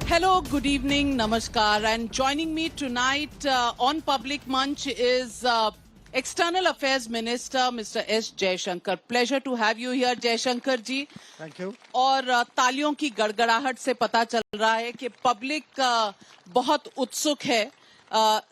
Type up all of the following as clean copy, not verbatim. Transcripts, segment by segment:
Hello, good evening, namaskar, and joining me tonight on Public Munch is External Affairs Minister Mr. S. Jaishankar. Pleasure to have you here, Jaishankar ji. Thank you. और तालियों की गड़गड़ाहट से पता चल रहा है कि पब्लिक बहुत उत्सुक है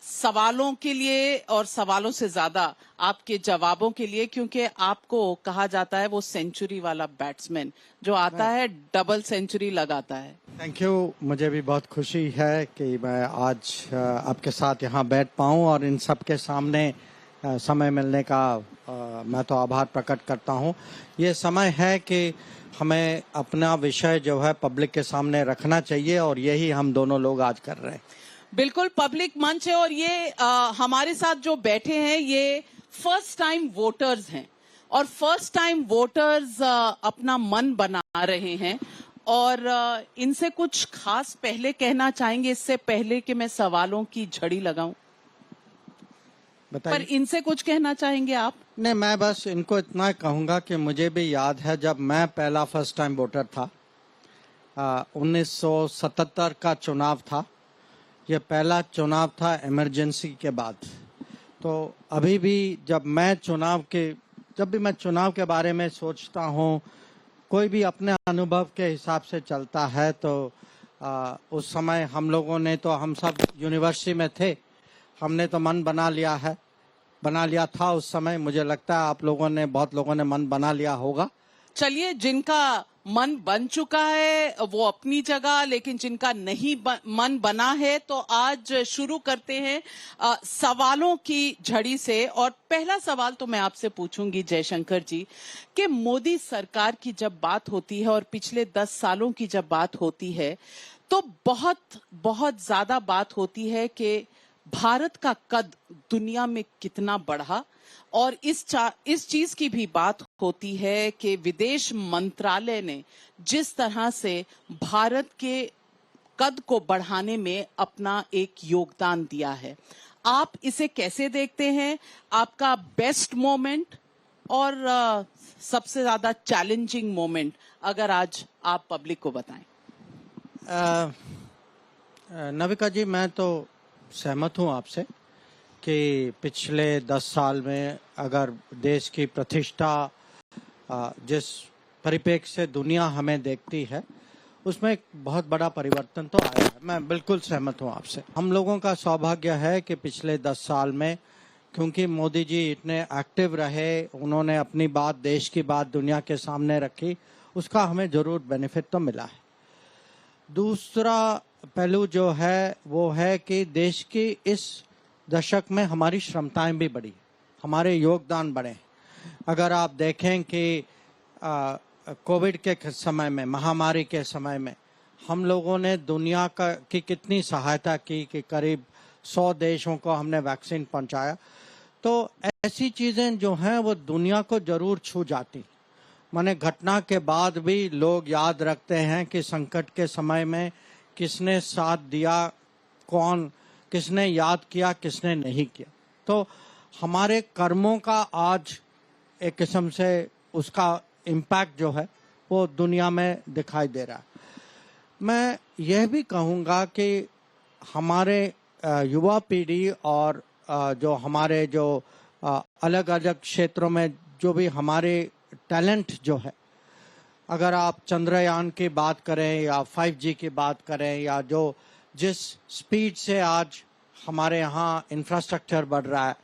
सवालों के लिए और सवालों से ज्यादा आपके जवाबों के लिए, क्योंकि आपको कहा जाता है वो सेंचुरी वाला बैट्समैन जो आता है डबल सेंचुरी लगाता है। Thank you. मुझे भी बहुत खुशी है कि मैं आज आपके साथ यहाँ बैठ पाऊँ और इन सब के सामने समय मिलने का मैं तो आभार प्रकट करता हूँ। ये समय है कि हमें अपना विषय जो है पब्लिक के सामने रखना चाहिए और यही हम दोनों लोग आज कर रहे हैं। बिल्कुल पब्लिक मंच है और ये हमारे साथ जो बैठे हैं ये फर्स्ट टाइम वोटर्स हैं और फर्स्ट टाइम वोटर्स अपना मन बना रहे हैं और इनसे कुछ खास पहले कहना चाहेंगे इससे पहले कि मैं सवालों की झड़ी लगाऊं? पर इनसे कुछ कहना चाहेंगे आप? नहीं, मैं बस इनको इतना कहूंगा कि मुझे भी याद है जब मैं पहला फर्स्ट टाइम वोटर था, 1977 का चुनाव था। ये पहला चुनाव था इमरजेंसी के बाद। तो अभी भी जब भी मैं चुनाव के बारे में सोचता हूँ, कोई भी अपने अनुभव के हिसाब से चलता है तो उस समय हम सब यूनिवर्सिटी में थे, हमने तो मन बना लिया था उस समय। मुझे लगता है बहुत लोगों ने मन बना लिया होगा। चलिए, जिनका मन बन चुका है वो अपनी जगह, लेकिन जिनका नहीं मन बना है तो आज शुरू करते हैं सवालों की झड़ी से। और पहला सवाल तो मैं आपसे पूछूंगी जयशंकर जी कि मोदी सरकार की जब बात होती है और पिछले 10 सालों की जब बात होती है तो बहुत बहुत ज्यादा बात होती है कि भारत का कद दुनिया में कितना बढ़ा और इस चीज की भी बात होती है कि विदेश मंत्रालय ने जिस तरह से भारत के कद को बढ़ाने में अपना एक योगदान दिया है। आप इसे कैसे देखते हैं? आपका बेस्ट मोमेंट और सबसे ज्यादा चैलेंजिंग मोमेंट अगर आज आप पब्लिक को बताएं। नविका जी, मैं तो सहमत हूं आपसे कि पिछले 10 साल में अगर देश की प्रतिष्ठा जिस परिप्रेक्ष्य से दुनिया हमें देखती है उसमें एक बहुत बड़ा परिवर्तन तो आया है। मैं बिल्कुल सहमत हूं आपसे। हम लोगों का सौभाग्य है कि पिछले 10 साल में क्योंकि मोदी जी इतने एक्टिव रहे, उन्होंने अपनी बात, देश की बात दुनिया के सामने रखी, उसका हमें जरूर बेनिफिट तो मिला है। दूसरा पहलू जो है वो है कि देश की इस दशक में हमारी क्षमताएं भी बढ़ी, हमारे योगदान बढ़े। अगर आप देखें कि कोविड के समय में, महामारी के समय में हम लोगों ने दुनिया की कितनी सहायता की कि करीब 100 देशों को हमने वैक्सीन पहुंचाया। तो ऐसी चीजें जो हैं वो दुनिया को जरूर छू जाती। माने घटना के बाद भी लोग याद रखते हैं कि संकट के समय में किसने साथ दिया, किसने याद किया, किसने नहीं किया। तो हमारे कर्मों का आज एक किस्म से उसका इम्पैक्ट जो है वो दुनिया में दिखाई दे रहा है। मैं यह भी कहूँगा कि हमारे युवा पीढ़ी और जो अलग अलग क्षेत्रों में जो भी हमारे टैलेंट जो है, अगर आप चंद्रयान की बात करें या 5G की बात करें या जिस स्पीड से आज हमारे यहाँ इंफ्रास्ट्रक्चर बढ़ रहा है,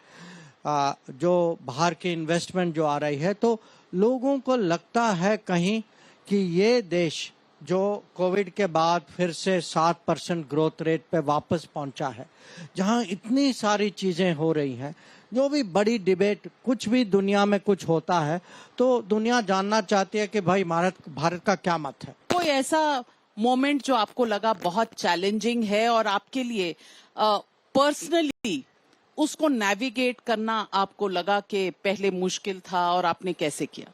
जो बाहर की इन्वेस्टमेंट जो आ रही है, तो लोगों को लगता है कहीं कि ये देश जो कोविड के बाद फिर से 7% ग्रोथ रेट पे वापस पहुंचा है, जहां इतनी सारी चीजें हो रही हैं, जो भी बड़ी डिबेट, कुछ भी दुनिया में कुछ होता है तो दुनिया जानना चाहती है कि भाई भारत का क्या मत है। कोई ऐसा मोमेंट जो आपको लगा बहुत चैलेंजिंग है और आपके लिए पर्सनली उसको नेविगेट करना आपको लगा कि पहले मुश्किल था और आपने कैसे किया?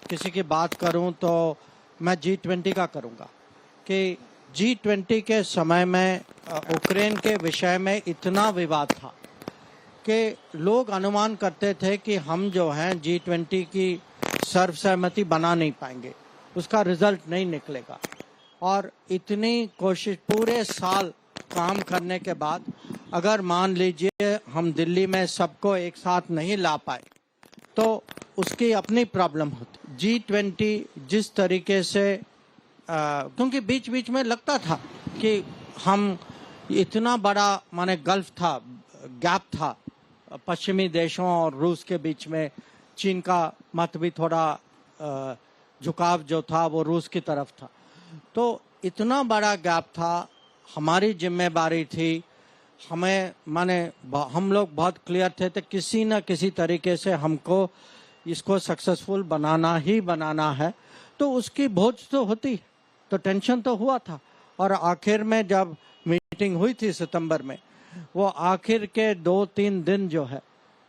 किसी की बात करूं तो मैं G20 का करूंगा कि G20 के समय में यूक्रेन के विषय में इतना विवाद था कि लोग अनुमान करते थे कि हम जो हैं G20 की सर्वसहमति बना नहीं पाएंगे, उसका रिजल्ट नहीं निकलेगा। और इतनी कोशिश पूरे साल काम करने के बाद अगर मान लीजिए हम दिल्ली में सबको एक साथ नहीं ला पाए तो उसकी अपनी प्रॉब्लम होती। G20 जिस तरीके से क्योंकि बीच बीच में लगता था कि हम इतना बड़ा माने गल्फ था, गैप था पश्चिमी देशों और रूस के बीच में, चीन का मत भी थोड़ा झुकाव जो था वो रूस की तरफ था, तो इतना बड़ा गैप था। हमारी जिम्मेदारी थी, हमें माने हम लोग बहुत क्लियर थे तो किसी न किसी तरीके से हमको इसको सक्सेसफुल बनाना ही बनाना है, तो उसकी बोझ तो होती, तो टेंशन तो हुआ था। और आखिर में जब मीटिंग हुई थी सितंबर में, वो आखिर के 2-3 दिन जो है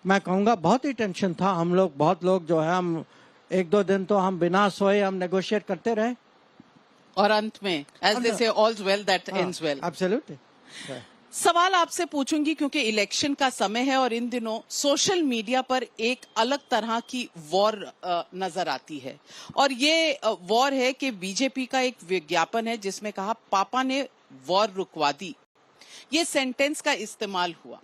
मैं कहूँगा बहुत ही टेंशन था। हम लोग बहुत लोग जो है हम 1-2 दिन तो हम बिना सोए हम नेगोशिएट करते रहे। और अंत में as they say all's well that ends well. Absolutely. सवाल आपसे पूछूंगी क्योंकि इलेक्शन का समय है और इन दिनों सोशल मीडिया पर एक अलग तरह की वॉर नजर आती है, और ये वॉर है कि बीजेपी का एक विज्ञापन है जिसमें कहा पापा ने वॉर रुकवा दी, ये सेंटेंस का इस्तेमाल हुआ।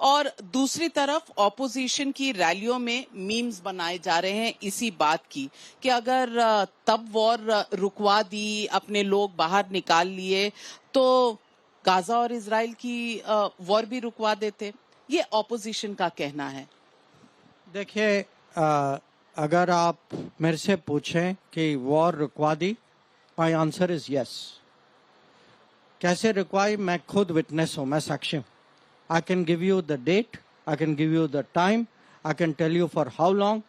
और दूसरी तरफ ऑपोजिशन की रैलियों में मीम्स बनाए जा रहे हैं इसी बात की कि अगर तब वॉर रुकवा दी, अपने लोग बाहर निकाल लिए, तो गाजा और इजराइल की वॉर भी रुकवा देते। ये ऑपोजिशन का कहना है। देखिए, अगर आप मेरे से पूछें कि वॉर रुकवा दी, माय आंसर इज यस। कैसे रुकवाई, मैं खुद विटनेस हूं, मैं साक्षी हूं। I can give you the date, I can give you the time, I can tell you for how long,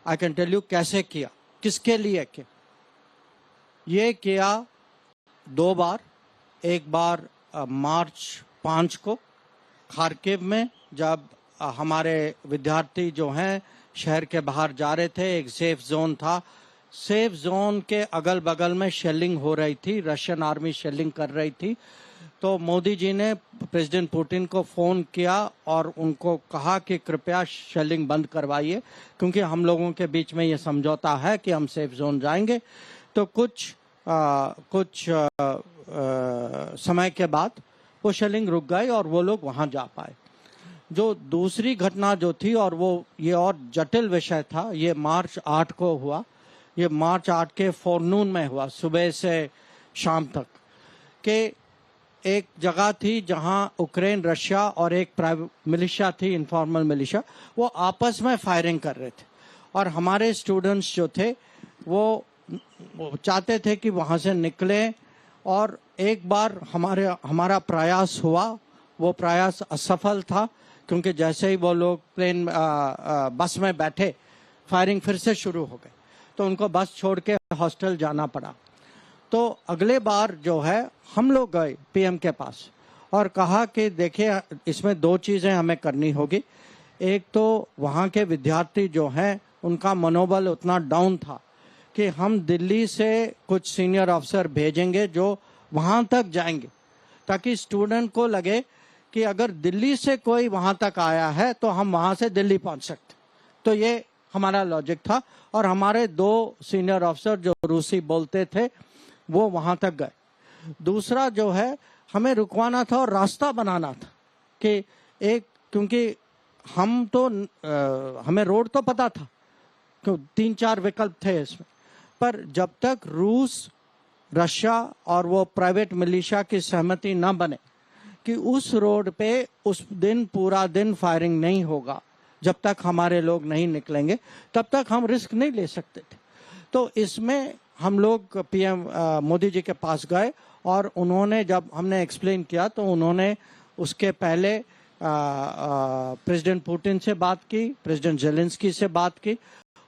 I can tell you कैसे किया, किसके लिए किया। ये किया 2 बार, एक बार मार्च 5 को खार्किव में, जब हमारे विद्यार्थी जो हैं शहर के बाहर जा रहे थे, एक सेफ जोन था, सेफ जोन के अगल बगल में शेलिंग हो रही थी, रशियन आर्मी शेलिंग कर रही थी। तो मोदी जी ने प्रेसिडेंट पुतिन को फोन किया और उनको कहा कि कृपया शेलिंग बंद करवाइए, क्योंकि हम लोगों के बीच में ये समझौता है कि हम सेफ जोन जाएंगे। तो कुछ समय के बाद वो शेलिंग रुक गई और वो लोग वहां जा पाए। जो दूसरी घटना जो थी, और वो ये और जटिल विषय था, ये मार्च 8 को हुआ। ये मार्च 8 के फोरनून में हुआ, सुबह से शाम तक के। एक जगह थी जहां यूक्रेन, रशिया और एक प्राइवेट मिलिशिया थी, इनफॉर्मल मिलिशिया, वो आपस में फायरिंग कर रहे थे। और हमारे स्टूडेंट्स जो थे वो चाहते थे कि वहां से निकले। और एक बार हमारा प्रयास हुआ, वो प्रयास असफल था, क्योंकि जैसे ही वो लोग बस में बैठे, फायरिंग फिर से शुरू हो गई, तो उनको बस छोड़ के हॉस्टल जाना पड़ा। तो अगले बार जो है हम लोग गए पीएम के पास और कहा कि देखिए, इसमें 2 चीजें हमें करनी होगी। एक तो वहाँ के विद्यार्थी जो हैं उनका मनोबल उतना डाउन था कि हम दिल्ली से कुछ सीनियर अफसर भेजेंगे जो वहाँ तक जाएंगे, ताकि स्टूडेंट को लगे कि अगर दिल्ली से कोई वहाँ तक आया है तो हम वहाँ से दिल्ली पहुँच सकते। तो ये हमारा लॉजिक था। और हमारे 2 सीनियर अफसर जो रूसी बोलते थे वो वहां तक गए। दूसरा जो है, हमें रुकवाना था और रास्ता बनाना था कि क्योंकि हमें रोड तो पता था, क्यों 3-4 विकल्प थे इसमें, पर जब तक रूस, रशिया और वो प्राइवेट मिलिशिया की सहमति न बने कि उस रोड पे उस दिन पूरा दिन फायरिंग नहीं होगा, जब तक हमारे लोग नहीं निकलेंगे, तब तक हम रिस्क नहीं ले सकते थे। तो इसमें हम लोग पीएम मोदी जी के पास गए और उन्होंने, जब हमने एक्सप्लेन किया, तो उन्होंने उसके पहले प्रेसिडेंट पुतिन से बात की, प्रेसिडेंट जेलेंस्की से बात की।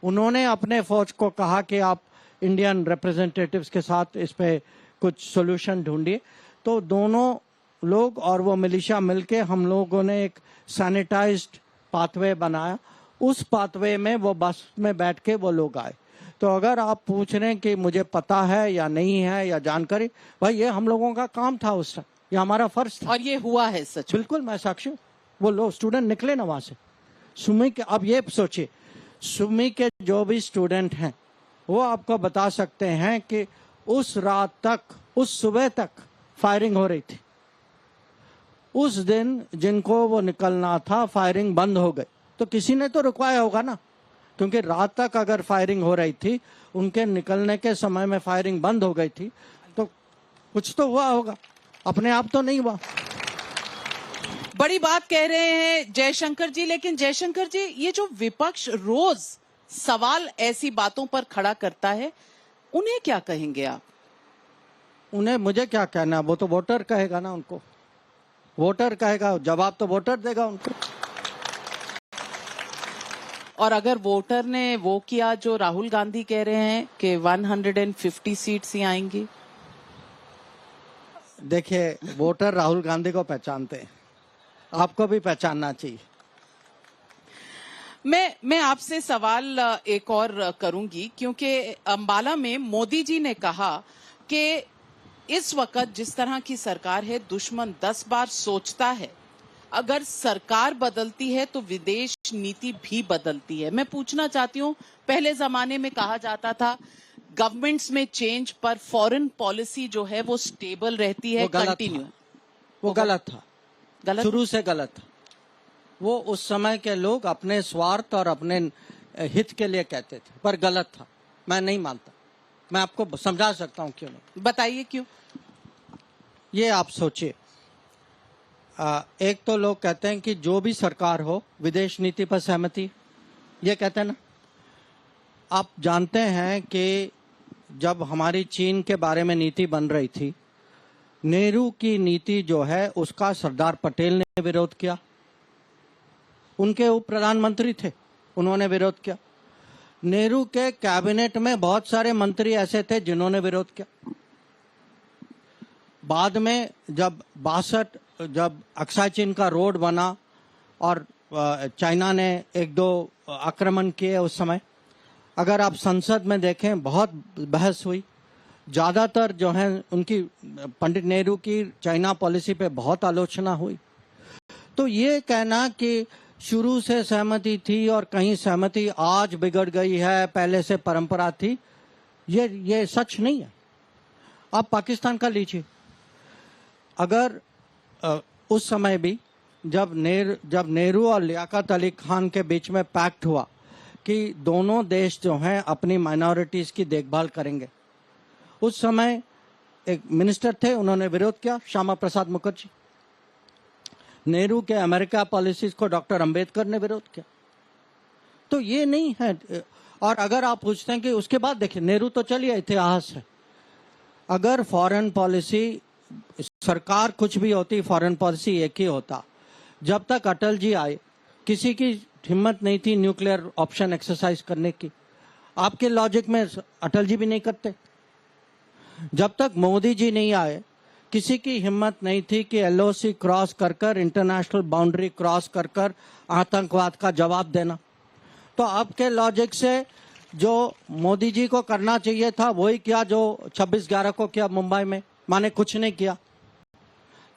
उन्होंने अपने फौज को कहा कि आप इंडियन रिप्रेजेंटेटिव्स के साथ इस पे कुछ सोल्यूशन ढूंढिए। तो दोनों लोग और वो मिलिशिया मिलके हम लोगों ने एक सैनिटाइज्ड पाथवे बनाया। उस पाथवे में वो बस में बैठ के वो लोग आए। तो अगर आप पूछ रहे हैं कि मुझे पता है या नहीं है या जानकारी, भाई ये हम लोगों का काम था उस टाइम, ये हमारा फर्ज था। और ये हुआ है सच। बिल्कुल, मैं साक्षी हूँ। वो लोग स्टूडेंट निकले ना वहां से, सुमी के। अब ये सोचिए, सुमी के जो भी स्टूडेंट हैं वो आपको बता सकते हैं कि उस रात तक उस सुबह तक फायरिंग हो रही थी। उस दिन जिनको वो निकलना था फायरिंग बंद हो गई, तो किसी ने तो रुकवाया होगा ना, क्योंकि रात तक अगर फायरिंग हो रही थी, उनके निकलने के समय में फायरिंग बंद हो गई थी, तो कुछ तो हुआ होगा, अपने आप तो नहीं हुआ। बड़ी बात कह रहे हैं जयशंकर जी, लेकिन जयशंकर जी, ये जो विपक्ष रोज सवाल ऐसी बातों पर खड़ा करता है, उन्हें क्या कहेंगे आप? उन्हें मुझे क्या कहना, वो तो वोटर कहेगा ना उनको, वोटर कहेगा, जवाब तो वोटर देगा उनको। और अगर वोटर ने वो किया जो राहुल गांधी कह रहे हैं कि 150 सीट्स ही आएंगी? देखिए, वोटर राहुल गांधी को पहचानते हैं, आपको भी पहचानना चाहिए। मैं आपसे सवाल एक और करूंगी, क्योंकि अंबाला में मोदी जी ने कहा कि इस वक्त जिस तरह की सरकार है, दुश्मन 10 बार सोचता है, अगर सरकार बदलती है तो विदेश नीति भी बदलती है। मैं पूछना चाहती हूं, पहले जमाने में कहा जाता था गवर्नमेंट्स में चेंज पर फॉरेन पॉलिसी जो है वो स्टेबल रहती है, कंटिन्यू। वो गलत था, गलत, शुरू से गलत था। वो उस समय के लोग अपने स्वार्थ और अपने हित के लिए कहते थे, पर गलत था, मैं नहीं मानता। मैं आपको समझा सकता हूं क्यों नहीं। बताइए क्यों। ये आप सोचिए, एक तो लोग कहते हैं कि जो भी सरकार हो विदेश नीति पर सहमति, ये कहते हैं ना। आप जानते हैं कि जब हमारी चीन के बारे में नीति बन रही थी, नेहरू की नीति जो है उसका सरदार पटेल ने विरोध किया, उनके उप प्रधानमंत्री थे, उन्होंने विरोध किया। नेहरू के कैबिनेट में बहुत सारे मंत्री ऐसे थे जिन्होंने विरोध किया। बाद में जब 62 जब अक्साई चीन का रोड बना और चाइना ने 1-2 आक्रमण किए, उस समय अगर आप संसद में देखें बहुत बहस हुई, ज़्यादातर जो है उनकी पंडित नेहरू की चाइना पॉलिसी पे बहुत आलोचना हुई। तो ये कहना कि शुरू से सहमति थी और कहीं सहमति आज बिगड़ गई है, पहले से परंपरा थी, ये सच नहीं है। आप पाकिस्तान का लीजिए, अगर उस समय भी जब नेहरू और लियाकत अली खान के बीच में पैक्ट हुआ कि दोनों देश जो हैं अपनी माइनॉरिटीज की देखभाल करेंगे, उस समय एक मिनिस्टर थे, उन्होंने विरोध किया, श्यामा प्रसाद मुखर्जी। नेहरू के अमेरिका पॉलिसीज को डॉक्टर अंबेडकर ने विरोध किया। तो ये नहीं है। और अगर आप पूछते हैं कि उसके बाद देखिए, नेहरू तो चलिए इतिहास है, अगर फॉरेन पॉलिसी सरकार कुछ भी होती, फॉरेन पॉलिसी एक ही होता। जब तक अटल जी आए, किसी की हिम्मत नहीं थी न्यूक्लियर ऑप्शन एक्सरसाइज करने की। आपके लॉजिक में अटल जी भी नहीं करते। जब तक मोदी जी नहीं आए, किसी की हिम्मत नहीं थी कि एलओसी क्रॉस कर इंटरनेशनल बाउंड्री क्रॉस कर आतंकवाद का जवाब देना। तो आपके लॉजिक से जो मोदी जी को करना चाहिए था वही किया जो 26/11 को किया मुंबई में, माने कुछ नहीं किया।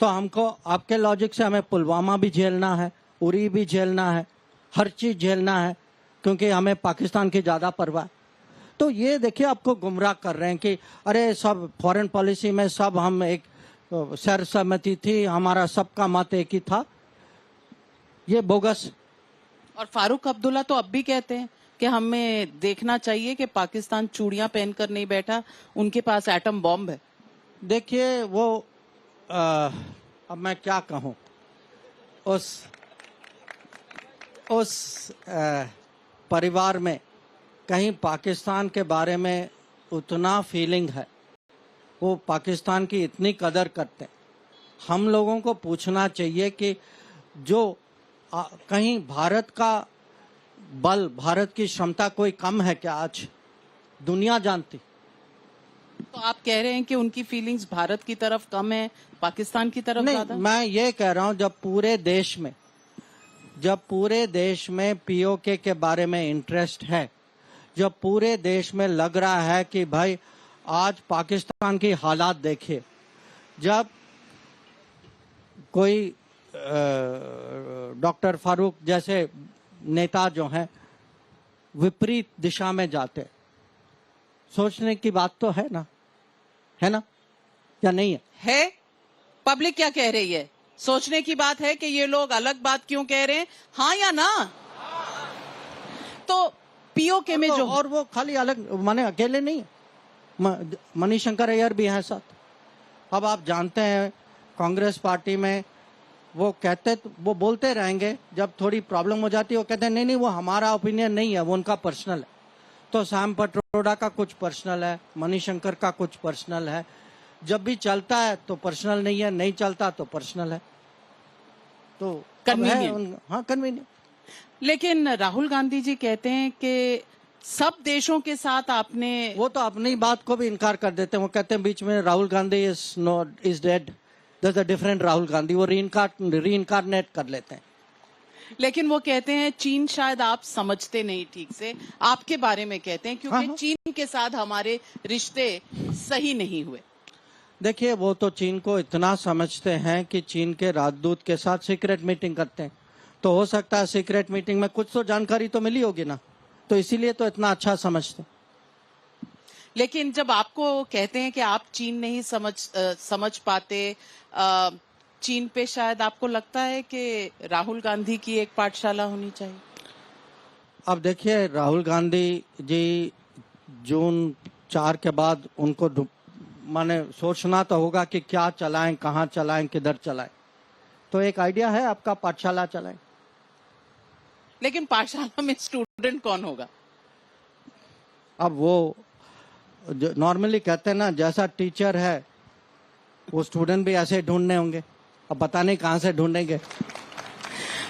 तो हमको आपके लॉजिक से हमें पुलवामा भी झेलना है, उरी भी झेलना है, हर चीज झेलना है, क्योंकि हमें पाकिस्तान की ज्यादा परवाह है। तो ये देखिए, आपको गुमराह कर रहे हैं कि अरे सब फॉरेन पॉलिसी में सब हम एक सर्वसम्मति थी, हमारा सबका मत एक ही था, ये बोगस। और फारूक अब्दुल्ला तो अब भी कहते हैं कि हमें देखना चाहिए कि पाकिस्तान चूड़ियां पहनकर नहीं बैठा, उनके पास एटम बॉम्ब है। देखिए, वो अब मैं क्या कहूं, उस परिवार में कहीं पाकिस्तान के बारे में उतना फीलिंग है, वो पाकिस्तान की इतनी कदर करते हैं। हम लोगों को पूछना चाहिए कि जो कहीं भारत का बल, भारत की क्षमता कोई कम है क्या? आज दुनिया जानती। तो आप कह रहे हैं कि उनकी फीलिंग्स भारत की तरफ कम है, पाकिस्तान की तरफ ज्यादा? नहीं, मैं ये कह रहा हूं जब पूरे देश में पीओके के बारे में इंटरेस्ट है, जब पूरे देश में लग रहा है कि भाई आज पाकिस्तान की हालात देखिए, जब कोई डॉक्टर फारूक जैसे नेता जो हैं विपरीत दिशा में जाते, सोचने की बात तो है ना, या नहीं है? पब्लिक क्या कह रही है? सोचने की बात है कि ये लोग अलग बात क्यों कह रहे हैं, हाँ या ना? तो पीओके में जो और वो खाली अलग माने अकेले नहीं है, मणिशंकर अय्यर भी हैं साथ। अब आप जानते हैं कांग्रेस पार्टी में वो कहते, वो बोलते रहेंगे, जब थोड़ी प्रॉब्लम हो जाती है वो कहते हैं नहीं नहीं वो हमारा ओपिनियन नहीं है, वो उनका पर्सनल है। तो सैम पटरोड़ा का कुछ पर्सनल है, मणिशंकर का कुछ पर्सनल है। जब भी चलता है तो पर्सनल नहीं है, नहीं चलता तो पर्सनल है। तो कन्वीनियंट, हाँ कन्वीनियंट। लेकिन राहुल गांधी जी कहते हैं कि सब देशों के साथ आपने, वो तो अपनी बात को भी इनकार कर देते हैं। वो कहते हैं बीच में Rahul Gandhi is dead, that's a different Rahul Gandhi, वो रीइनकार्नेट कर लेते हैं। लेकिन वो कहते हैं चीन शायद आप समझते नहीं ठीक से, आपके बारे में कहते हैं क्योंकि हाँ। चीन के साथ हमारे रिश्ते सही नहीं हुए। देखिए वो तो चीन को इतना समझते हैं कि चीन के राजदूत के साथ सीक्रेट मीटिंग करते हैं। तो हो सकता है सीक्रेट मीटिंग में कुछ तो जानकारी तो मिली होगी ना, तो इसीलिए तो इतना अच्छा समझते हैं। लेकिन जब आपको कहते हैं कि आप चीन नहीं समझ पाते, चीन पे शायद आपको लगता है कि राहुल गांधी की एक पाठशाला होनी चाहिए। अब देखिए राहुल गांधी जी जून 4 के बाद उनको माने सोचना तो होगा कि क्या चलाएं, कहाँ चलाएं, किधर चलाएं। तो एक आइडिया है आपका, पाठशाला चलाएं। लेकिन पाठशाला में स्टूडेंट कौन होगा? अब वो जो नॉर्मली कहते हैं ना, जैसा टीचर है वो स्टूडेंट भी ऐसे ढूंढने होंगे। अब पता नहीं कहाँ से ढूंढेंगे,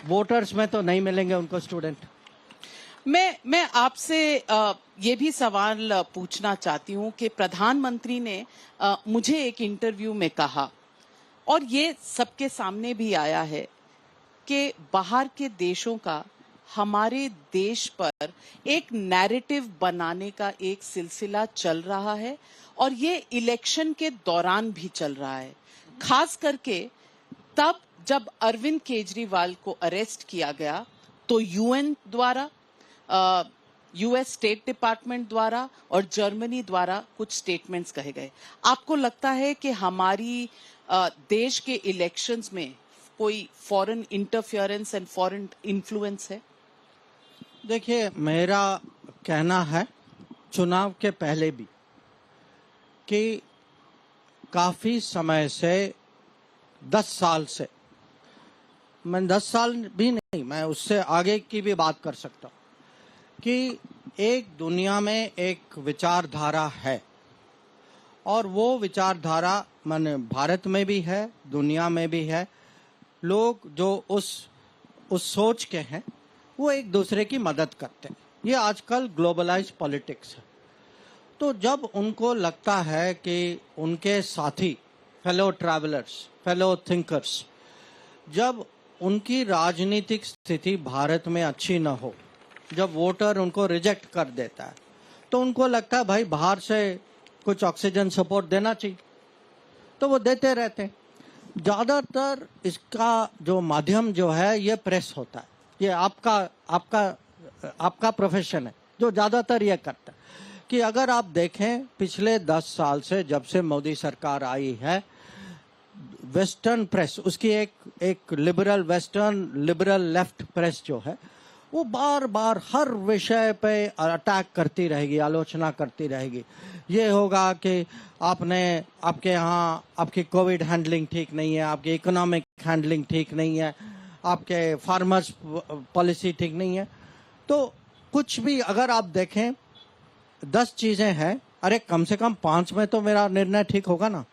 वोटर्स में तो नहीं मिलेंगे उनको स्टूडेंट। मैं आपसे ये भी सवाल पूछना चाहती हूँ कि प्रधानमंत्री ने मुझे एक इंटरव्यू में कहा, और ये सबके सामने भी आया है, कि बाहर के देशों का हमारे देश पर एक नैरेटिव बनाने का एक सिलसिला चल रहा है, और ये इलेक्शन के दौरान भी चल रहा है। खास करके तब जब अरविंद केजरीवाल को अरेस्ट किया गया तो यूएन द्वारा, यूएस स्टेट डिपार्टमेंट द्वारा और जर्मनी द्वारा कुछ स्टेटमेंट्स कहे गए। आपको लगता है कि हमारी देश के इलेक्शंस में कोई foreign interference and foreign influence है? देखिए मेरा कहना है चुनाव के पहले भी कि काफी समय से 10 साल से, मैं 10 साल भी नहीं, मैं उससे आगे की भी बात कर सकता हूँ कि एक दुनिया में एक विचारधारा है, और वो विचारधारा माने भारत में भी है, दुनिया में भी है। लोग जो उस सोच के हैं वो एक दूसरे की मदद करते हैं। ये आजकल ग्लोबलाइज्ड पॉलिटिक्स है। तो जब उनको लगता है कि उनके साथी, फेलो ट्रैवलर्स, फेलो थिंकर्स, जब उनकी राजनीतिक स्थिति भारत में अच्छी न हो, जब वोटर उनको रिजेक्ट कर देता है, तो उनको लगता है भाई बाहर से कुछ ऑक्सीजन सपोर्ट देना चाहिए, तो वो देते रहते हैं। ज्यादातर इसका जो माध्यम जो है ये प्रेस होता है। ये आपका प्रोफेशन है जो ज्यादातर ये करता है कि अगर आप देखें पिछले 10 साल से जब से मोदी सरकार आई है, वेस्टर्न प्रेस, उसकी एक liberal western, liberal left press जो है, वो बार बार हर विषय पे अटैक करती रहेगी, आलोचना करती रहेगी। ये होगा कि आपके यहाँ आपकी कोविड हैंडलिंग ठीक नहीं है, आपकी इकोनॉमिक हैंडलिंग ठीक नहीं है, आपके फार्मर्स पॉलिसी ठीक नहीं है। तो कुछ भी अगर आप देखें 10 चीजें हैं, अरे कम से कम 5 में तो मेरा निर्णय ठीक होगा ना।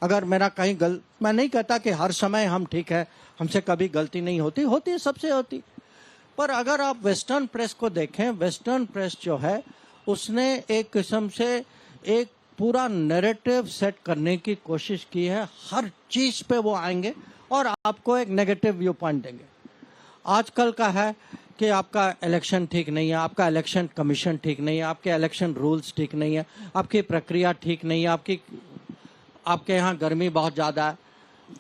अगर मेरा कहीं मैं नहीं कहता कि हर समय हम ठीक है, हमसे कभी गलती नहीं होती सबसे होती। पर अगर आप वेस्टर्न प्रेस को देखें, वेस्टर्न प्रेस जो है उसने एक किस्म से एक पूरा नैरेटिव सेट करने की कोशिश की है। हर चीज पे वो आएंगे और आपको एक नेगेटिव व्यू पॉइंट देंगे। आजकल का है कि आपका इलेक्शन ठीक नहीं है, आपका इलेक्शन कमीशन ठीक नहीं है, आपके इलेक्शन रूल्स ठीक नहीं है, आपकी प्रक्रिया ठीक नहीं है, आपके यहाँ गर्मी बहुत ज़्यादा है।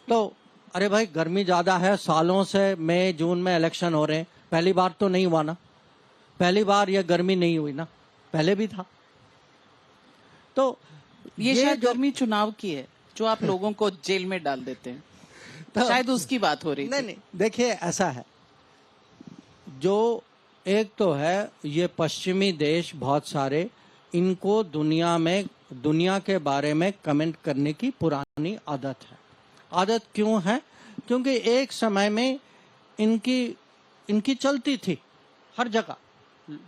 तो अरे भाई गर्मी ज़्यादा है, सालों से मई जून में इलेक्शन हो रहे हैं, पहली बार तो नहीं हुआ ना, पहली बार ये गर्मी नहीं हुई ना, पहले भी था। तो ये शायद गर्मी चुनाव की है। जो आप लोगों को जेल में डाल देते हैं? तो शायद उसकी बात हो रही नहीं थी। नहीं, देखिए ऐसा है, जो एक तो है ये पश्चिमी देश बहुत सारे, इनको दुनिया के बारे में कमेंट करने की पुरानी आदत है। आदत क्यों है? क्योंकि एक समय में इनकी चलती थी हर जगह,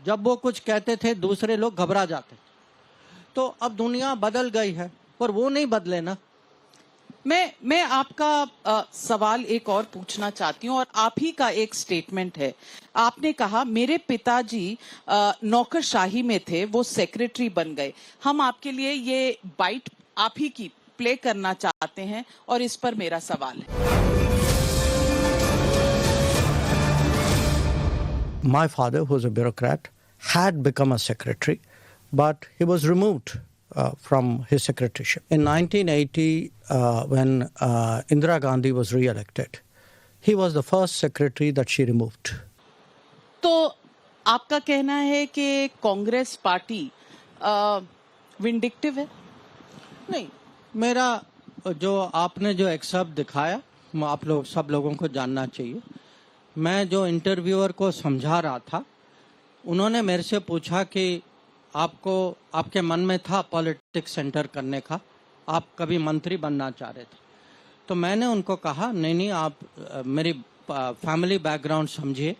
जब वो कुछ कहते थे दूसरे लोग घबरा जाते। तो अब दुनिया बदल गई है, पर वो नहीं बदले ना। मैं आपका सवाल एक और पूछना चाहती हूँ, और आप ही का एक स्टेटमेंट है। आपने कहा मेरे पिताजी नौकरशाही में थे, वो सेक्रेटरी बन गए। हम आपके लिए ये बाइट आप ही की प्ले करना चाहते हैं, और इस पर मेरा सवाल है। My father, who was a bureaucrat, had become a secretary, but he was removed from his secretaryship. In 1980, when Indira Gandhi was re-elected, he was the first secretary that she removed. तो आपका कहना है कि Congress party vindictive है? नहीं, मेरा जो आपने जो एक शब्द दिखाया, आप लोग सब लोगों को जानना चाहिए। मैं जो इंटरव्यूअर को समझा रहा था, उन्होंने मेरे से पूछा कि आपके मन में था पॉलिटिक्स एंटर करने का, आप कभी मंत्री बनना चाह रहे थे? तो मैंने उनको कहा नहीं, आप मेरी फैमिली बैकग्राउंड समझिए।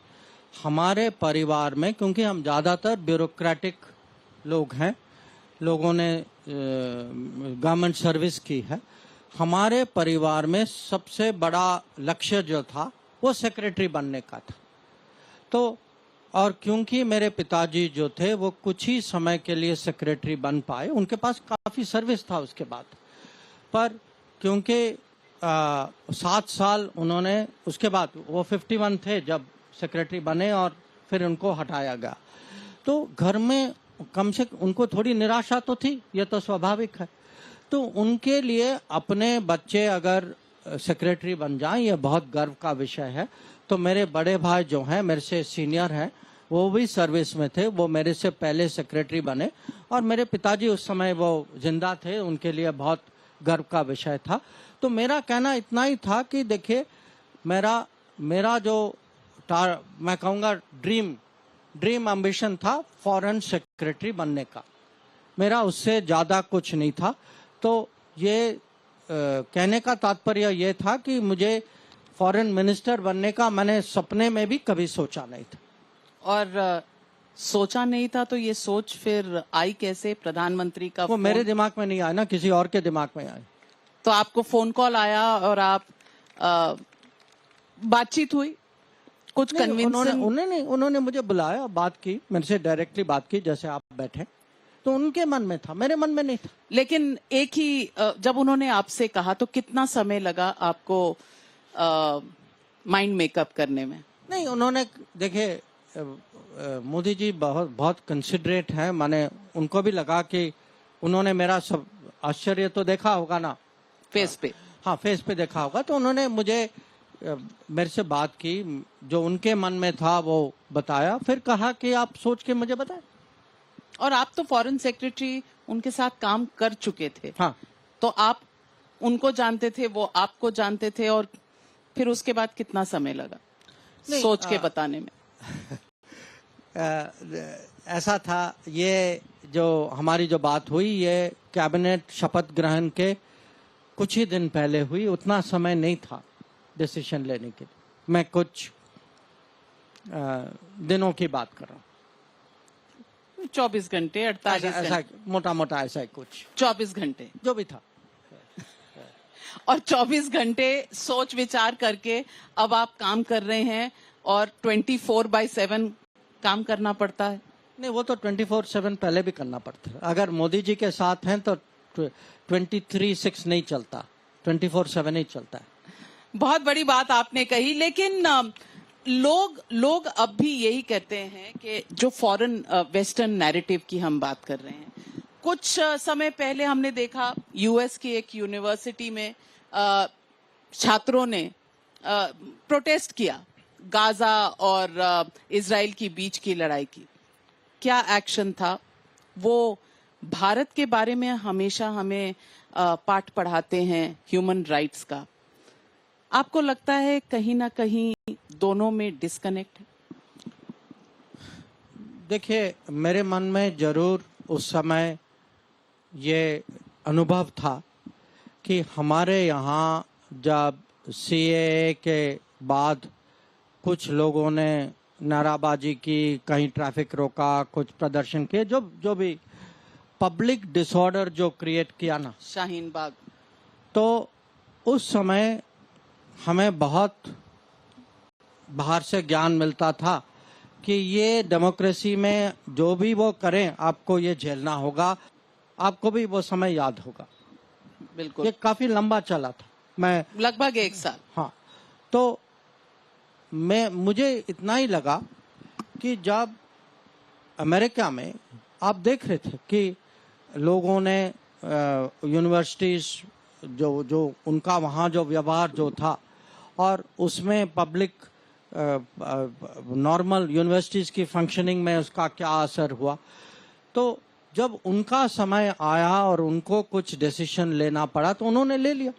हमारे परिवार में, क्योंकि हम ज़्यादातर ब्यूरोक्रेटिक लोग हैं, लोगों ने गवर्नमेंट सर्विस की है, हमारे परिवार में सबसे बड़ा लक्ष्य जो था वो सेक्रेटरी बनने का था। तो और क्योंकि मेरे पिताजी जो थे वो कुछ ही समय के लिए सेक्रेटरी बन पाए, उनके पास काफ़ी सर्विस था उसके बाद, पर क्योंकि 7 साल उन्होंने, उसके बाद वो 51 थे जब सेक्रेटरी बने और फिर उनको हटाया गया। तो घर में कम से उनको थोड़ी निराशा तो थी, ये तो स्वाभाविक है। तो उनके लिए अपने बच्चे अगर सेक्रेटरी बन जाएं, ये बहुत गर्व का विषय है। तो मेरे बड़े भाई जो हैं, मेरे से सीनियर हैं, वो भी सर्विस में थे, वो मेरे से पहले सेक्रेटरी बने, और मेरे पिताजी उस समय वो जिंदा थे, उनके लिए बहुत गर्व का विषय था। तो मेरा कहना इतना ही था कि देखिए, मेरा जो मैं कहूँगा ड्रीम एम्बिशन था फॉरेन सेक्रेटरी बनने का, मेरा उससे ज़्यादा कुछ नहीं था। तो ये कहने का तात्पर्य ये था कि मुझे फॉरेन मिनिस्टर बनने का मैंने सपने में भी कभी सोचा नहीं था। और सोचा नहीं था तो ये सोच फिर आई कैसे? प्रधानमंत्री का वो मेरे दिमाग में नहीं आया ना, किसी और के दिमाग में आया। तो आपको फोन कॉल आया और आप बातचीत हुई, कुछ कन्विंसिंग? उन्होंने मुझे बुलाया, बात की, मेरे से डायरेक्टली बात की, जैसे आप बैठे, तो उनके मन में था, मेरे मन में नहीं था। लेकिन एक ही जब उन्होंने आपसे कहा तो कितना समय लगा आपको माइंड मेकअप करने में? नहीं, उन्होंने, देखिए मोदी जी बहुत कंसिडरेट हैं, माने उनको भी लगा कि उन्होंने मेरा सब आश्चर्य तो देखा होगा ना फेस पे। हाँ, फेस पे देखा होगा। तो उन्होंने मेरे से बात की, जो उनके मन में था वो बताया, फिर कहा कि आप सोच के मुझे बताएं। और आप तो फॉरेन सेक्रेटरी उनके साथ काम कर चुके थे। हाँ, तो आप उनको जानते थे, वो आपको जानते थे, और फिर उसके बाद कितना समय लगा सोच के बताने में? ऐसा था, ये जो हमारी जो बात हुई, ये कैबिनेट शपथ ग्रहण के कुछ ही दिन पहले हुई, उतना समय नहीं था डिसीजन लेने के लिए। मैं कुछ दिनों की बात कर रहा हूँ, 24 घंटे, 48 ऐसा घंटे, मोटा मोटा ऐसा ही कुछ, 24 घंटे जो भी था। और 24 घंटे सोच विचार करके अब आप काम कर रहे हैं, और 24/7 काम करना पड़ता है? नहीं, वो तो 24/7 पहले भी करना पड़ता है। अगर मोदी जी के साथ हैं तो 23/6 नहीं चलता, 24/7 ही चलता है। बहुत बड़ी बात आपने कही। लेकिन लोग अब भी यही कहते हैं कि जो फॉरेन वेस्टर्न नैरेटिव की हम बात कर रहे हैं, कुछ समय पहले हमने देखा यूएस की एक यूनिवर्सिटी में छात्रों ने प्रोटेस्ट किया गाजा और इजराइल की बीच की लड़ाई की। क्या एक्शन था वो? भारत के बारे में हमेशा हमें पाठ पढ़ाते हैं ह्यूमन राइट्स का। आपको लगता है कहीं ना कहीं दोनों में डिस्कनेक्ट है? देखिए, मेरे मन में जरूर उस समय ये अनुभव था कि हमारे यहाँ जब सीएए के बाद कुछ लोगों ने नाराबाजी की, कहीं ट्रैफिक रोका, कुछ प्रदर्शन किए, जो भी पब्लिक डिसऑर्डर जो क्रिएट किया ना शाहीन बाग, तो उस समय हमें बहुत बाहर से ज्ञान मिलता था कि ये डेमोक्रेसी में जो भी वो करें आपको ये झेलना होगा, आपको भी वो समय याद होगा। बिल्कुल, ये काफी लंबा चला था, मैं लगभग 1 साल। हाँ, तो मुझे इतना ही लगा कि जब अमेरिका में आप देख रहे थे कि लोगों ने यूनिवर्सिटीज जो उनका वहाँ जो व्यवहार जो था, और उसमें पब्लिक नॉर्मल यूनिवर्सिटीज की फंक्शनिंग में उसका क्या असर हुआ, तो जब उनका समय आया और उनको कुछ डिसीजन लेना पड़ा तो उन्होंने ले लिया,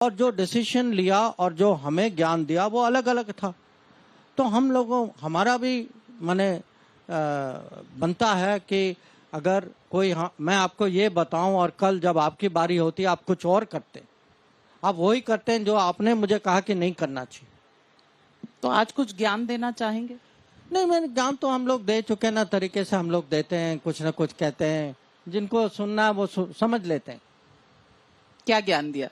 और जो डिसीजन लिया और जो हमें ज्ञान दिया वो अलग अलग था। तो हम लोगों, हमारा भी माने बनता है कि अगर कोई मैं आपको ये बताऊं और कल जब आपकी बारी होती है आप कुछ और करते, आप वही करते हैं जो आपने मुझे कहा कि नहीं करना चाहिए। तो आज कुछ ज्ञान देना चाहेंगे? नहीं, मैंने ज्ञान तो हम लोग दे चुके ना, तरीके से हम लोग देते हैं, कुछ ना कुछ कहते हैं, जिनको सुनना है वो समझ लेते हैं। क्या ज्ञान दिया?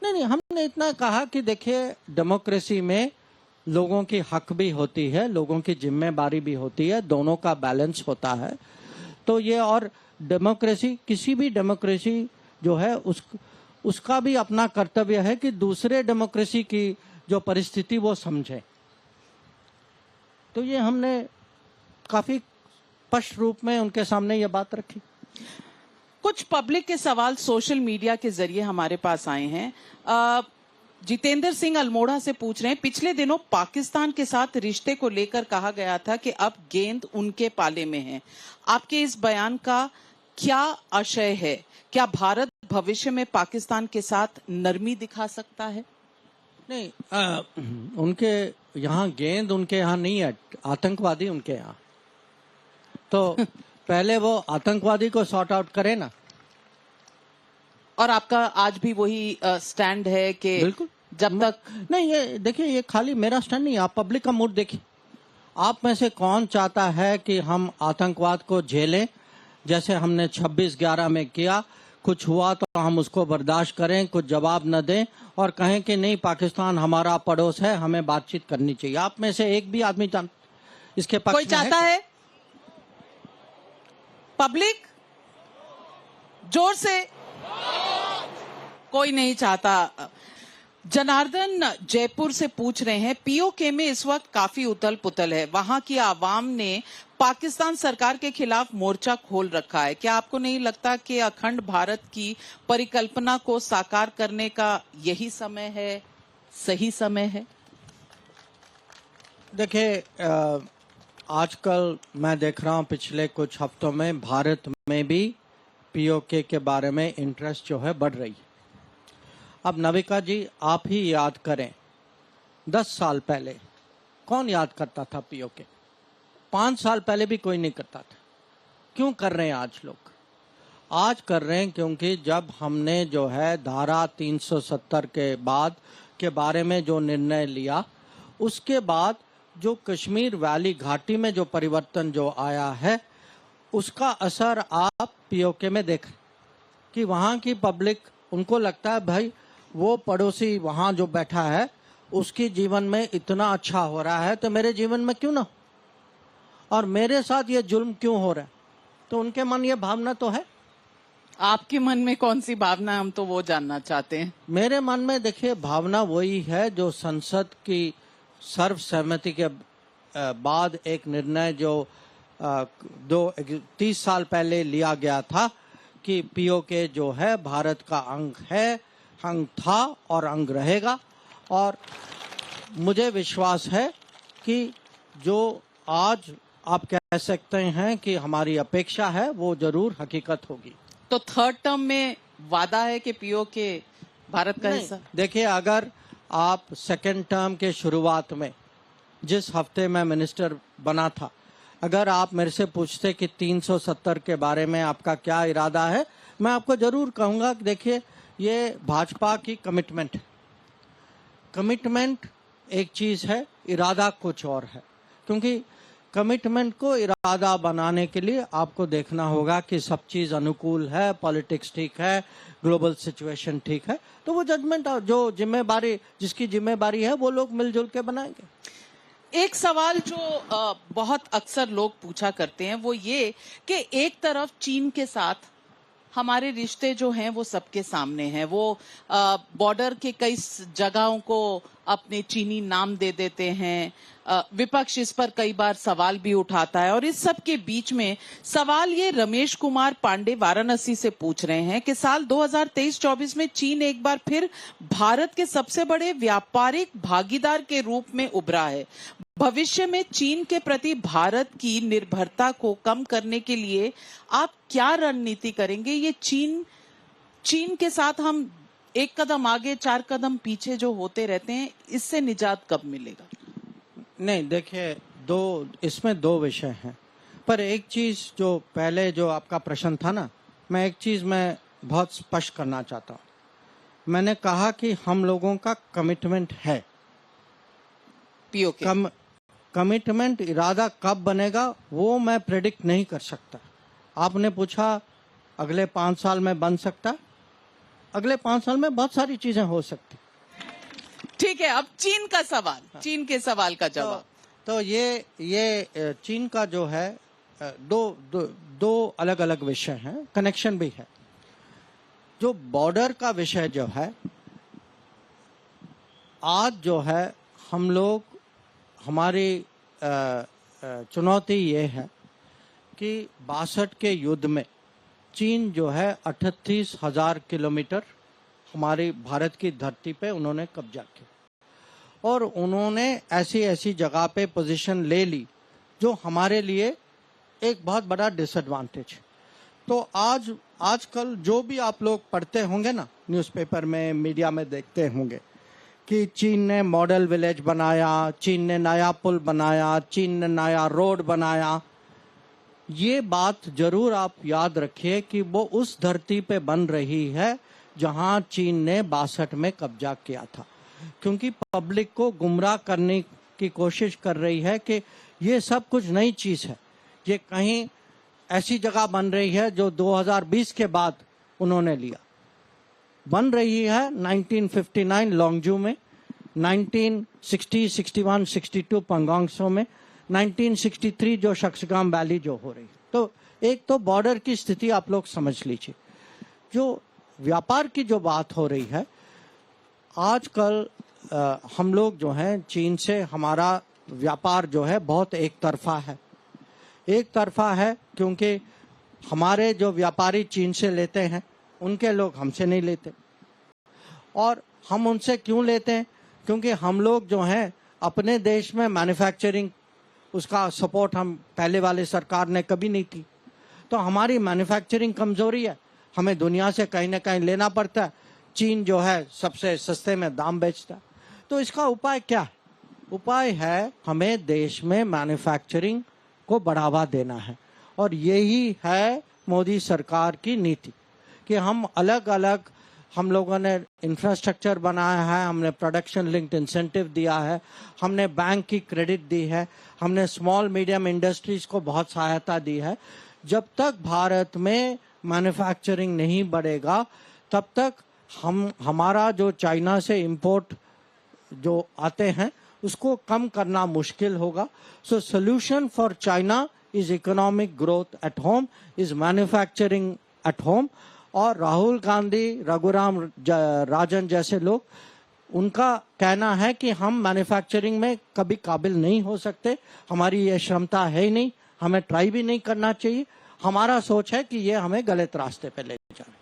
नहीं, हमने इतना कहा कि देखिए, डेमोक्रेसी में लोगों की हक भी होती है, लोगों की जिम्मेदारी भी होती है, दोनों का बैलेंस होता है। तो ये, और डेमोक्रेसी, किसी भी डेमोक्रेसी जो है उसका भी अपना कर्तव्य है कि दूसरे डेमोक्रेसी की जो परिस्थिति वो समझे। तो ये हमने काफी स्पष्ट रूप में उनके सामने ये बात रखी। कुछ पब्लिक के सवाल सोशल मीडिया के जरिए हमारे पास आए हैं। जितेंद्र सिंह अल्मोड़ा से पूछ रहे हैं, पिछले दिनों पाकिस्तान के साथ रिश्ते को लेकर कहा गया था कि अब गेंद उनके पाले में है। आपके इस बयान का क्या आशय है? क्या भारत भविष्य में पाकिस्तान के साथ नरमी दिखा सकता है? नहीं, उनके यहाँ गेंद उनके यहाँ नहीं है, आतंकवादी उनके यहाँ। तो पहले वो आतंकवादी को सॉर्ट आउट करे ना। और आपका आज भी वही स्टैंड है कि बिल्कुल, जब तक नहीं, ये देखिए, ये खाली मेरा स्टैंड नहीं, आप पब्लिक का मूड देखिए। आप में से कौन चाहता है कि हम आतंकवाद को झेलें, जैसे हमने 26/11 में किया? कुछ हुआ तो हम उसको बर्दाश्त करें, कुछ जवाब न दें और कहें कि नहीं, पाकिस्तान हमारा पड़ोस है, हमें बातचीत करनी चाहिए? आप में से एक भी आदमी इसके पक्ष कोई चाहता है? पब्लिक जोर से, कोई नहीं चाहता। जनार्दन जयपुर से पूछ रहे हैं, पीओके में इस वक्त काफी उथल पुथल है, वहां की आवाम ने पाकिस्तान सरकार के खिलाफ मोर्चा खोल रखा है। क्या आपको नहीं लगता कि अखंड भारत की परिकल्पना को साकार करने का यही समय है, सही समय है? देखिए, आजकल मैं देख रहा हूं, पिछले कुछ हफ्तों में भारत में भी पीओके के बारे में इंटरेस्ट जो है बढ़ रही है। अब नविका जी, आप ही याद करें, 10 साल पहले कौन याद करता था पीओके? 5 साल पहले भी कोई नहीं करता था। क्यों कर रहे हैं आज लोग? आज कर रहे हैं क्योंकि जब हमने जो है धारा 370 के बाद के बारे में जो निर्णय लिया, उसके बाद जो कश्मीर वैली घाटी में जो परिवर्तन जो आया है, उसका असर आप पीओके में देख कि वहाँ की पब्लिक, उनको लगता है भाई वो पड़ोसी वहाँ जो बैठा है उसके जीवन में इतना अच्छा हो रहा है तो मेरे जीवन में क्यों ना, और मेरे साथ ये जुल्म क्यों हो रहा है? तो उनके मन ये भावना तो है। आपके मन में कौन सी भावना, हम तो वो जानना चाहते हैं। मेरे मन में देखिए, भावना वही है जो संसद की सर्वसहमति के बाद एक निर्णय जो 30 साल पहले लिया गया था कि पीओके जो है भारत का अंग है, अंग था और अंग रहेगा। और मुझे विश्वास है कि जो आज आप कह सकते हैं कि हमारी अपेक्षा है, वो जरूर हकीकत होगी। तो थर्ड टर्म में वादा है कि पीओके भारत का हिस्सा? देखिए, अगर आप सेकेंड टर्म के शुरुआत में जिस हफ्ते मैं मिनिस्टर बना था, अगर आप मेरे से पूछते कि 370 के बारे में आपका क्या इरादा है, मैं आपको जरूर कहूंगा कि देखिए, ये भाजपा की कमिटमेंट है। कमिटमेंट एक चीज है, इरादा कुछ और है। क्योंकि कमिटमेंट को इरादा बनाने के लिए आपको देखना होगा कि सब चीज अनुकूल है, पॉलिटिक्स ठीक है, ग्लोबल सिचुएशन ठीक है, तो वो जजमेंट जो जिम्मेदारी जिसकी जिम्मेदारी है वो लोग मिलजुल के बनाएंगे। एक सवाल जो बहुत अक्सर लोग पूछा करते हैं वो ये कि एक तरफ चीन के साथ हमारे रिश्ते जो हैं वो सबके सामने हैं, वो बॉर्डर के कई जगहों को अपने चीनी नाम दे देते हैं, विपक्ष इस पर कई बार सवाल भी उठाता है। और इस सब के बीच में सवाल ये रमेश कुमार पांडे वाराणसी से पूछ रहे हैं कि साल 2023-24 में चीन एक बार फिर भारत के सबसे बड़े व्यापारिक भागीदार के रूप में उभरा है। भविष्य में चीन के प्रति भारत की निर्भरता को कम करने के लिए आप क्या रणनीति करेंगे? ये चीन के साथ हम एक कदम आगे 4 कदम पीछे जो होते रहते हैं, इससे निजात कब मिलेगा? नहीं, देखिए, इसमें दो विषय हैं, पर एक चीज जो पहले जो आपका प्रश्न था ना, मैं एक चीज मैं बहुत स्पष्ट करना चाहता हूं। मैंने कहा कि हम लोगों का कमिटमेंट है। पीओके कमिटमेंट, इरादा कब बनेगा वो मैं प्रेडिक्ट नहीं कर सकता। आपने पूछा अगले 5 साल में बन सकता, अगले 5 साल में बहुत सारी चीजें हो सकती। ठीक है, अब चीन का सवाल, चीन के सवाल का जवाब। तो ये चीन का जो है दो अलग अलग विषय हैं, कनेक्शन भी है। जो बॉर्डर का विषय जो है, आज जो है हम लोग, हमारी चुनौती ये है कि 62 के युद्ध में चीन जो है 38,000 किलोमीटर हमारी भारत की धरती पे उन्होंने कब्जा किया और उन्होंने ऐसी जगह पे पोजीशन ले ली जो हमारे लिए एक बहुत बड़ा डिसएडवांटेज। तो आजकल जो भी आप लोग पढ़ते होंगे ना, न्यूज़पेपर में, मीडिया में देखते होंगे कि चीन ने मॉडल विलेज बनाया, चीन ने नया पुल बनाया, चीन ने नया रोड बनाया। ये बात जरूर आप याद रखिए कि वो उस धरती पे बन रही है जहां चीन ने 62 में कब्जा किया था, क्योंकि पब्लिक को गुमराह करने की कोशिश कर रही है कि ये सब कुछ नई चीज है, ये कहीं ऐसी जगह बन रही है जो 2020 के बाद उन्होंने लिया। बन रही है 1959 लॉन्गजू में, 1960, 61, 62 पंगोंग त्सो में, 1963 जो शक्सगाम वैली जो हो रही। तो एक तो बॉर्डर की स्थिति आप लोग समझ लीजिए। जो व्यापार की जो बात हो रही है, आजकल हम लोग जो हैं चीन से, हमारा व्यापार जो है बहुत एक तरफा है। एक तरफा है क्योंकि हमारे जो व्यापारी चीन से लेते हैं उनके लोग हमसे नहीं लेते। और हम उनसे क्यों लेते हैं? क्योंकि हम लोग जो हैं अपने देश में मैन्युफैक्चरिंग, उसका सपोर्ट हम पहले वाले सरकार ने कभी नहीं की। तो हमारी मैन्युफैक्चरिंग कमजोरी है, हमें दुनिया से कहीं ना कहीं लेना पड़ता है। चीन जो है सबसे सस्ते में दाम बेचता है। तो इसका उपाय क्या है? उपाय है हमें देश में मैन्युफैक्चरिंग को बढ़ावा देना है। और यही है मोदी सरकार की नीति कि हम अलग अलग, हम लोगों ने इंफ्रास्ट्रक्चर बनाया है, हमने प्रोडक्शन लिंक्ड इंसेंटिव दिया है, हमने बैंक की क्रेडिट दी है, हमने स्मॉल मीडियम इंडस्ट्रीज को बहुत सहायता दी है। जब तक भारत में मैन्युफैक्चरिंग नहीं बढ़ेगा तब तक हमारा जो चाइना से इंपोर्ट जो आते हैं उसको कम करना मुश्किल होगा। So solution for China is economic growth at home, is manufacturing at home. और राहुल गांधी, रघुराम राजन जैसे लोग, उनका कहना है कि हम मैन्युफैक्चरिंग में कभी काबिल नहीं हो सकते, हमारी ये क्षमता है ही नहीं, हमें ट्राई भी नहीं करना चाहिए। हमारा सोच है कि ये हमें गलत रास्ते पे ले जाए।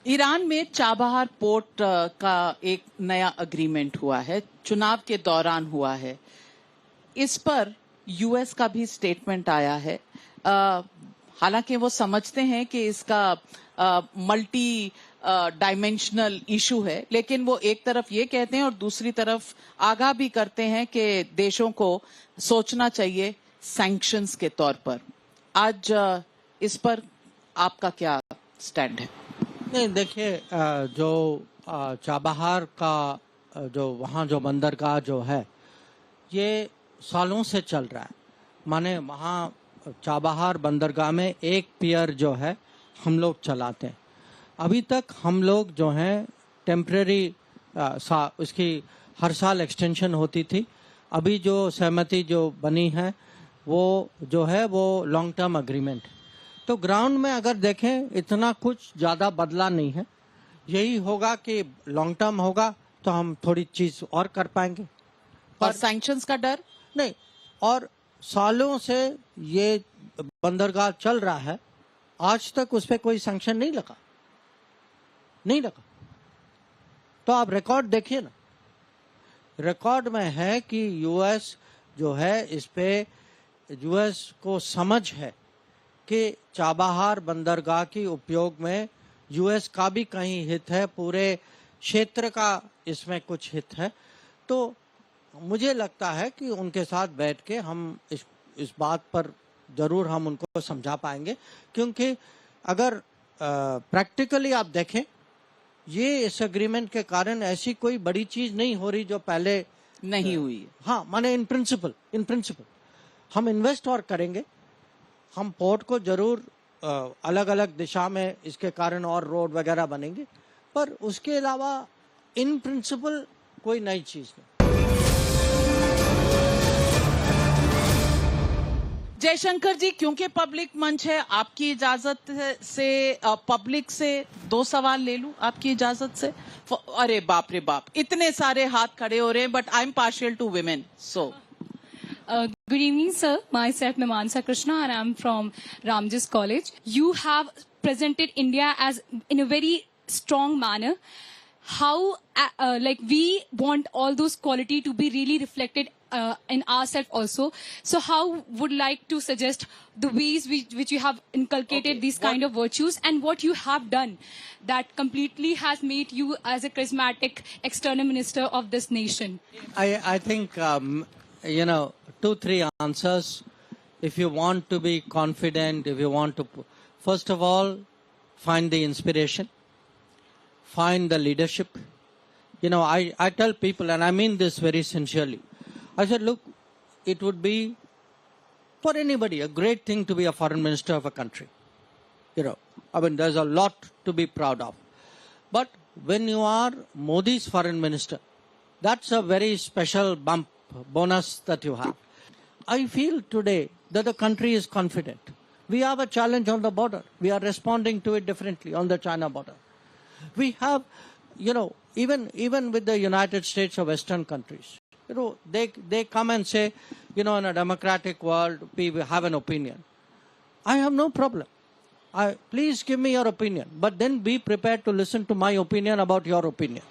ईरान में चाबहार पोर्ट का एक नया अग्रीमेंट हुआ है, चुनाव के दौरान हुआ है। इस पर यूएस का भी स्टेटमेंट आया है। हालांकि वो समझते हैं कि इसका मल्टी डायमेंशनल इशू है, लेकिन वो एक तरफ ये कहते हैं और दूसरी तरफ आगाह भी करते हैं कि देशों को सोचना चाहिए सैंक्शंस के तौर पर। आज इस पर आपका क्या स्टैंड है? नहीं, देखिए, जो चाबहार का जो वहाँ जो बंदरगाह जो है, ये सालों से चल रहा है। माने वहाँ चाबहार बंदरगाह में एक पियर जो है हम लोग चलाते हैं। अभी तक हम लोग जो हैं टेम्परेरी उसकी हर साल एक्सटेंशन होती थी। अभी जो सहमति जो बनी है वो जो है वो लॉन्ग टर्म अग्रीमेंट। तो ग्राउंड में अगर देखें इतना कुछ ज़्यादा बदला नहीं है। यही होगा कि लॉन्ग टर्म होगा तो हम थोड़ी चीज़ और कर पाएंगे। और सैंक्शंस का डर नहीं, और सालों से ये बंदरगाह चल रहा है, आज तक उस पर कोई सैंक्शन नहीं लगा। तो आप रिकॉर्ड देखिए ना, रिकॉर्ड में है कि यूएस जो है इस पे यूएस को समझ है कि चाबहार बंदरगाह की उपयोग में यूएस का भी कहीं हित है, पूरे क्षेत्र का इसमें कुछ हित है। तो मुझे लगता है कि उनके साथ बैठ के हम इस बात पर जरूर हम उनको समझा पाएंगे, क्योंकि अगर प्रैक्टिकली आप देखें ये इस एग्रीमेंट के कारण ऐसी कोई बड़ी चीज नहीं हो रही जो पहले नहीं हुई है। हाँ, माने इन प्रिंसिपल हम इन्वेस्ट और करेंगे। हम पोर्ट को जरूर अलग अलग दिशा में इसके कारण और रोड वगैरह बनेंगे, पर उसके अलावा इन प्रिंसिपल कोई नई चीज नहीं। जयशंकर जी, क्योंकि पब्लिक मंच है, आपकी इजाजत से पब्लिक से 2 सवाल ले लूं आपकी इजाजत से? अरे बाप रे बाप, इतने सारे हाथ खड़े हो रहे हैं, but I am partial two women, so Good evening, sir. Myself, Mimansa Krishna, and I'm from Ramjas College. You have presented India as in a very strong manner. How, like, we want all those quality to be really reflected in ourselves also. So, how would like to suggest the ways which you have inculcated these kind of virtues, and what you have done that completely has made you as a charismatic external minister of this nation? I think, 2-3 answers. If you want to be confident, if you want to, first of all, find the inspiration, find the leadership. I tell people, and I mean this very sincerely, I said, look, it would be for anybody a great thing to be a foreign minister of a country. There's a lot to be proud of. But when you are Modi's foreign minister, that's a very special bonus that you have. I feel today that the country is confident. We have a challenge on the border. We are responding to it differently on the China border. We have, even with the United States or Western countries, they come and say, in a democratic world, we have an opinion. I have no problem. Please give me your opinion, but then be prepared to listen to my opinion about your opinion.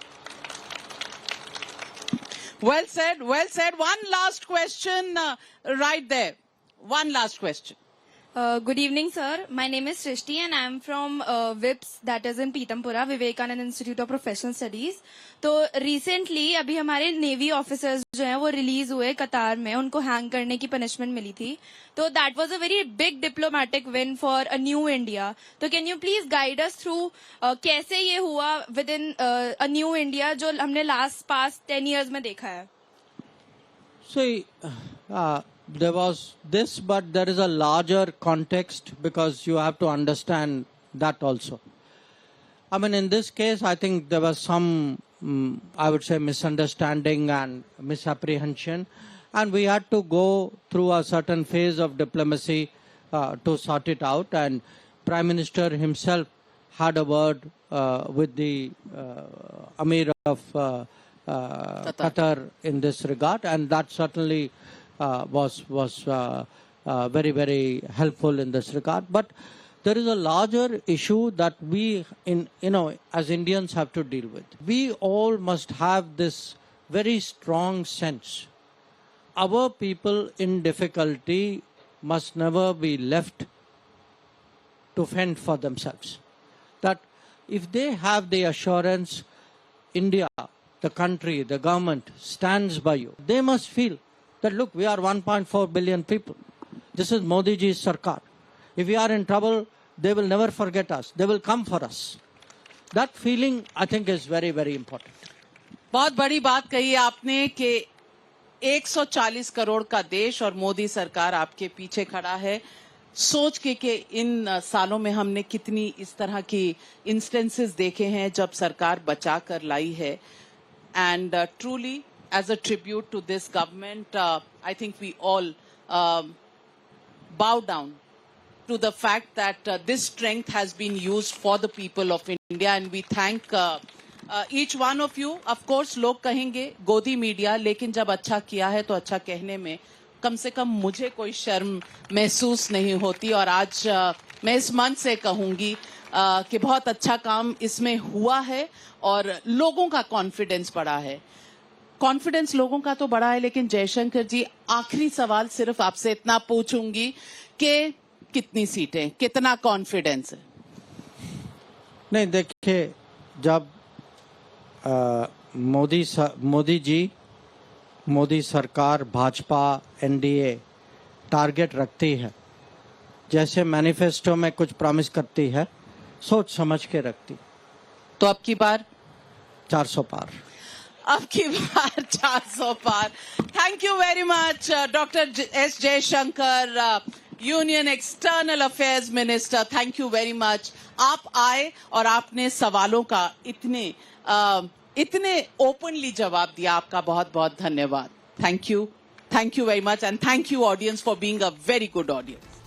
Well said, well said. One last question right there. One last question. Good evening, sir. My name is Srishti and I am from WIPS, that is in Pitampura, Vivekanand Institute of Professional Studies. तो recently अभी हमारे navy officers जो हैं वो release हुए कतार में, उनको हैंग करने की पनिशमेंट मिली थी। तो that was a very big diplomatic win for a new India. तो can you please guide us through कैसे ये हुआ within a new India जो हमने पास्ट 10 years में देखा है? See, there was this, but there is a larger context because you have to understand that also. In this case, I think there was some, I would say, misunderstanding and misapprehension, and we had to go through a certain phase of diplomacy to sort it out. And Prime Minister himself had a word with the Amir of Qatar in this regard, and that certainly was very, very helpful in this regard. But there is a larger issue that we, as Indians, have to deal with. We all must have this very strong sense. Our people in difficulty must never be left to fend for themselves. that if they have the assurance, India, the country, the government stands by you, they must feel that, look, we are 1.4 billion people. This is Modi ji's Sarkar. If we are in trouble, they will never forget us. They will come for us. That feeling, I think, is very, very important. बहुत बड़ी बात कही आपने कि 140 करोड़ का देश और मोदी सरकार आपके पीछे खड़ा है. सोच के कि इन सालों में हमने कितनी इस तरह की इंस्टेंसेस देखे हैं जब सरकार बचा कर लाई है. And truly as a tribute to this government, I think we all bow down to the fact that this strength has been used for the people of India, and we thank each one of you. Of course, लोग कहेंगे गोदी media, लेकिन जब अच्छा किया है तो अच्छा कहने में कम से कम मुझे कोई शर्म महसूस नहीं होती. और आज मैं इस मंच से कहूंगी कि बहुत अच्छा काम इसमें हुआ है और लोगों का कॉन्फिडेंस बढ़ा है. कॉन्फिडेंस लोगों का तो बड़ा है, लेकिन जयशंकर जी, आखिरी सवाल सिर्फ आपसे इतना पूछूंगी कि कितनी सीटें, कितना कॉन्फिडेंस है? नहीं, देखिए, जब मोदी सरकार, भाजपा, एनडीए टारगेट रखती है, जैसे मैनिफेस्टो में कुछ प्रॉमिस करती है, सोच समझ के रखती. तो अब की बार 400 पार. अब की बार 400 पार. Thank you very much doctor S Jaishankar, union external affairs minister. Thank you very much. आप आए और आपने सवालों का इतने ओपनली जवाब दिया. आपका बहुत बहुत धन्यवाद. Thank you very much, and thank you audience for being a very good audience.